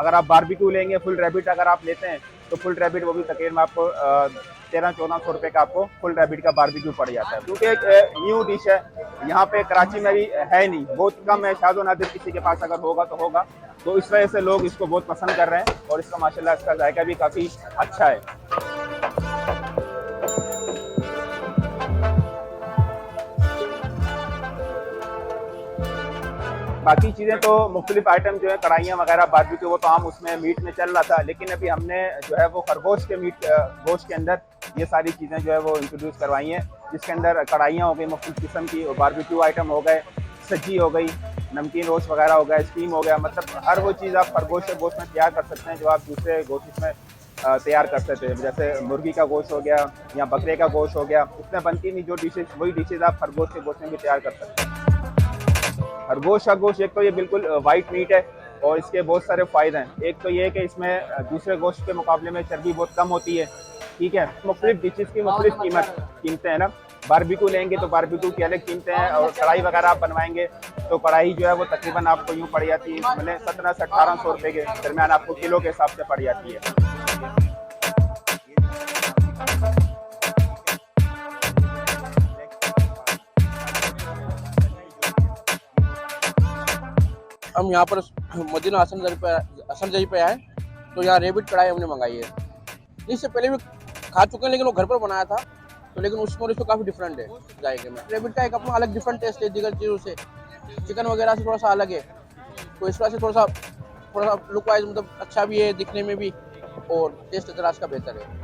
अगर आप बारबेक्यू लेंगे फुल रैबिट अगर आप लेते हैं तो फुल रैबिट वो भी तकरीबन आपको 1300-1400 रुपये का आपको फुल रैबिट का बारबेक्यू पड़ जाता है, क्योंकि एक न्यू डिश है यहाँ पे कराची में भी है नहीं, बहुत कम है, शायद नादिर किसी के पास अगर होगा तो होगा। तो इस वजह से लोग इसको बहुत पसंद कर रहे हैं और इसका माशाल्लाह इसका जायका भी काफ़ी अच्छा है। बाकी चीज़ें तो मुख्तलिफ आइटम जो है कढ़ाइयाँ वगैरह बारबेक्यू वो तो आम उसमें मीट में चल रहा था, लेकिन अभी हमने जो है वो खरगोश के मीट गोश्त के अंदर ये सारी चीज़ें जो है वो इंट्रोड्यूस करवाई हैं, जिसके अंदर कढ़ाइयाँ हो गई मुख्तलिफ किस्म की, बारबेक्यू आइटम हो गए, सज्जी हो गई, नमकीन रोस्ट वगैरह हो गया, स्टीम हो गया, मतलब हर वो चीज़ आप खरगोश के गोश्त में तैयार कर सकते हैं जो आप दूसरे गोश्त में तैयार कर सकते हैं। जैसे मुर्गी का गोश्त हो गया या बकरे का गोश्त हो गया, उसमें बनती नहीं जो डिशेज वही डिशेज आप खरगोश के गोश्त में भी तैयार कर सकते हैं। खरगोश का गोश्त एक तो ये बिल्कुल वाइट मीट है और इसके बहुत सारे फ़ायदे हैं। एक तो ये है कि इसमें दूसरे गोश्त के मुकाबले में चर्बी बहुत कम होती है, ठीक है। मुख्तलिफ डिशेज़ की मुख्तलिफ कीमतें हैं ना, बारबेक्यू लेंगे तो बारबेक्यू की अलग कीमतें हैं और कढ़ाई वगैरह आप बनवाएंगे तो कढ़ाई जो है वो तकरीबन आपको यूँ पड़ जाती है मतलब 1700 से 1800 रुपये के दरमियान आपको किलो के हिसाब से पड़ जाती है। हम यहाँ पर मदीना हसन जरी पे आए तो यहाँ रेबिट कढ़ाई हमने मंगाई है। इससे पहले भी खा चुके हैं लेकिन वो घर पर बनाया था, तो लेकिन उसमें और इसमें काफ़ी डिफरेंट है जायके में। रेबिट का एक अपना अलग डिफरेंट टेस्ट है दीगर चीज़ों से, चिकन वगैरह से थोड़ा सा अलग है, तो इस वजह से थोड़ा सा लुक वाइज मतलब अच्छा भी है दिखने में भी और टेस्ट तरह का बेहतर है।